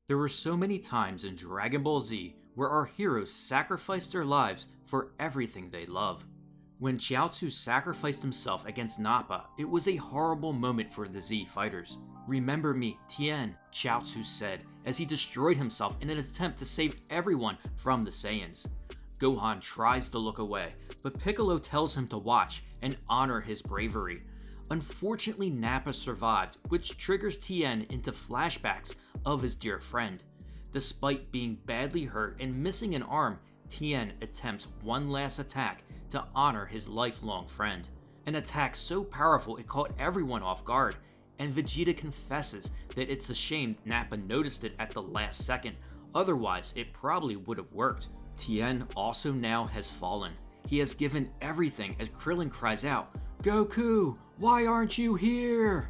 There were so many times in Dragon Ball Z where our heroes sacrificed their lives for everything they love. When Chiaotzu sacrificed himself against Nappa, it was a horrible moment for the Z fighters. "Remember me, Tien," Chiaotzu said as he destroyed himself in an attempt to save everyone from the Saiyans. Gohan tries to look away, but Piccolo tells him to watch and honor his bravery. Unfortunately, Nappa survived, which triggers Tien into flashbacks of his dear friend. Despite being badly hurt and missing an arm, Tien attempts one last attack to honor his lifelong friend. An attack so powerful it caught everyone off guard, and Vegeta confesses that it's a shame Nappa noticed it at the last second, otherwise it probably would have worked. Tien also now has fallen. He has given everything as Krillin cries out, "Goku, why aren't you here?"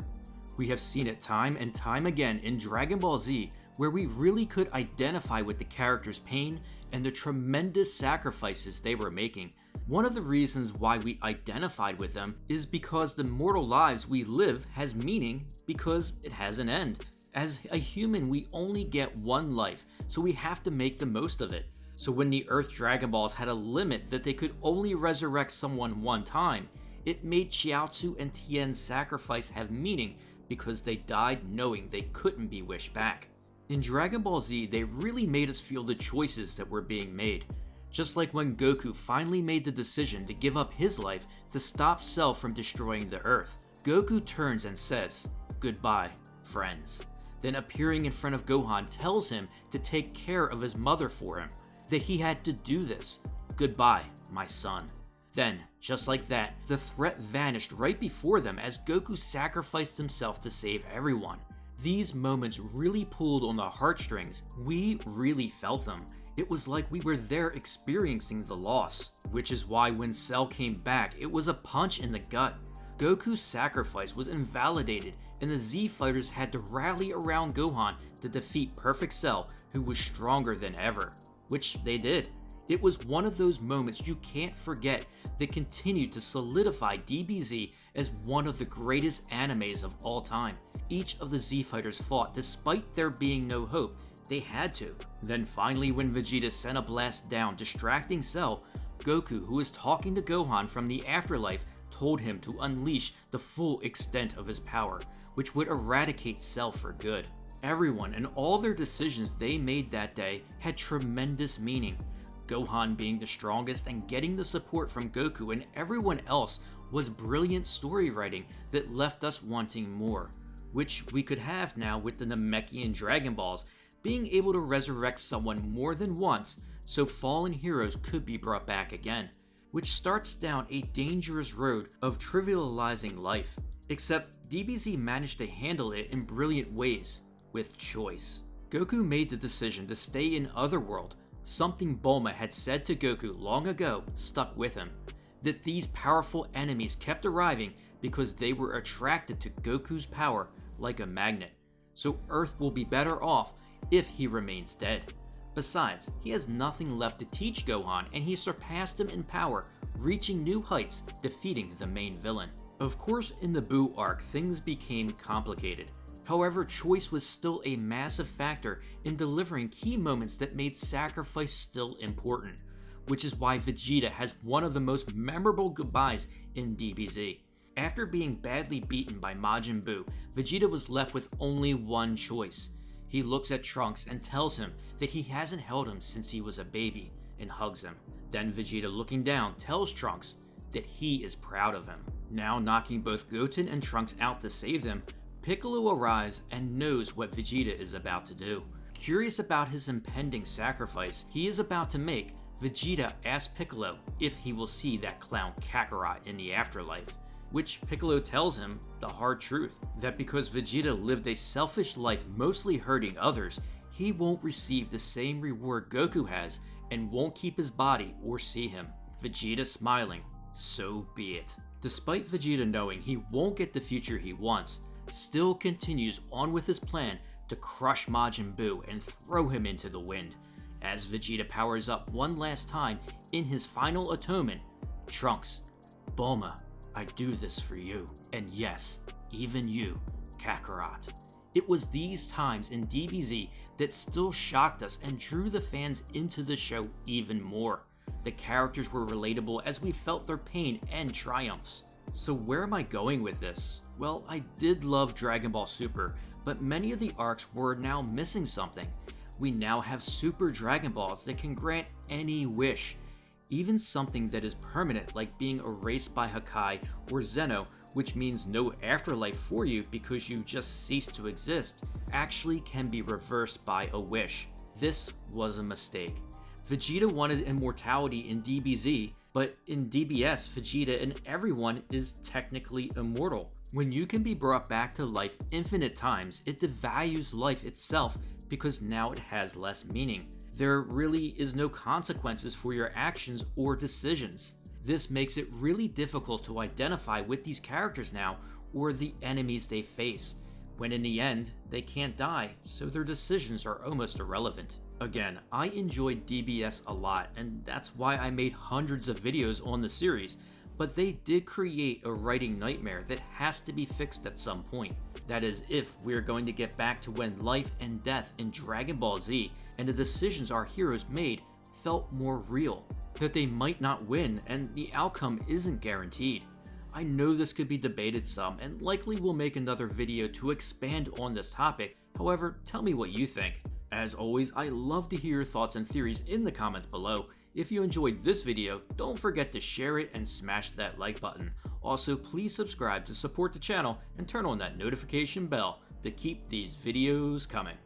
We have seen it time and time again in Dragon Ball Z where we really could identify with the character's pain and the tremendous sacrifices they were making. One of the reasons why we identified with them is because the mortal lives we live has meaning because it has an end. As a human, we only get one life, so we have to make the most of it. So when the Earth Dragon Balls had a limit that they could only resurrect someone one time, it made Chiaotzu and Tien's sacrifice have meaning because they died knowing they couldn't be wished back. In Dragon Ball Z, they really made us feel the choices that were being made. Just like when Goku finally made the decision to give up his life to stop Cell from destroying the Earth. Goku turns and says, "Goodbye, friends." Then appearing in front of Gohan tells him to take care of his mother for him, that he had to do this. "Goodbye, my son." Then, just like that, the threat vanished right before them as Goku sacrificed himself to save everyone. These moments really pulled on the heartstrings. We really felt them. It was like we were there experiencing the loss, which is why when Cell came back, it was a punch in the gut. Goku's sacrifice was invalidated, and the Z fighters had to rally around Gohan to defeat Perfect Cell, who was stronger than ever, which they did. It was one of those moments you can't forget that continued to solidify DBZ as one of the greatest animes of all time. Each of the Z fighters fought despite there being no hope. They had to. Then finally when Vegeta sent a blast down distracting Cell, Goku, who was talking to Gohan from the afterlife, told him to unleash the full extent of his power, which would eradicate Cell for good. Everyone and all their decisions they made that day had tremendous meaning. Gohan being the strongest and getting the support from Goku and everyone else was brilliant story writing that left us wanting more, which we could have now with the Namekian Dragon Balls being able to resurrect someone more than once so fallen heroes could be brought back again, which starts down a dangerous road of trivializing life. Except DBZ managed to handle it in brilliant ways, with choice. Goku made the decision to stay in Otherworld. Something Bulma had said to Goku long ago stuck with him, that these powerful enemies kept arriving because they were attracted to Goku's power like a magnet, so Earth will be better off if he remains dead. Besides, he has nothing left to teach Gohan and he surpassed him in power, reaching new heights, defeating the main villain. Of course, in the Buu arc, things became complicated. However, choice was still a massive factor in delivering key moments that made sacrifice still important, which is why Vegeta has one of the most memorable goodbyes in DBZ. After being badly beaten by Majin Buu, Vegeta was left with only one choice. He looks at Trunks and tells him that he hasn't held him since he was a baby and hugs him. Then Vegeta, looking down, tells Trunks that he is proud of him. Now knocking both Goten and Trunks out to save them, Piccolo arrives and knows what Vegeta is about to do. Curious about his impending sacrifice he is about to make, Vegeta asks Piccolo if he will see that clown Kakarot in the afterlife, which Piccolo tells him the hard truth, that because Vegeta lived a selfish life mostly hurting others, he won't receive the same reward Goku has and won't keep his body or see him. Vegeta smiling, so be it. Despite Vegeta knowing he won't get the future he wants, still continues on with his plan to crush Majin Buu and throw him into the wind. As Vegeta powers up one last time in his final atonement, Trunks, "Bulma, I do this for you, and yes, even you, Kakarot." It was these times in DBZ that still shocked us and drew the fans into the show even more. The characters were relatable as we felt their pain and triumphs. So where am I going with this? Well, I did love Dragon Ball Super, but many of the arcs were now missing something. We now have Super Dragon Balls that can grant any wish. Even something that is permanent, like being erased by Hakai or Zeno, which means no afterlife for you because you just cease to exist, actually can be reversed by a wish. This was a mistake. Vegeta wanted immortality in DBZ, but in DBS, Vegeta and everyone is technically immortal. When you can be brought back to life infinite times, it devalues life itself because now it has less meaning. There really is no consequences for your actions or decisions. This makes it really difficult to identify with these characters now or the enemies they face, when in the end, they can't die, so their decisions are almost irrelevant. Again, I enjoyed DBS a lot, and that's why I made hundreds of videos on the series, but they did create a writing nightmare that has to be fixed at some point. That is, if we're going to get back to when life and death in Dragon Ball Z and the decisions our heroes made felt more real. That they might not win and the outcome isn't guaranteed. I know this could be debated some and likely will make another video to expand on this topic, however, tell me what you think. As always, I love to hear your thoughts and theories in the comments below. If you enjoyed this video, don't forget to share it and smash that like button. Also, please subscribe to support the channel and turn on that notification bell to keep these videos coming.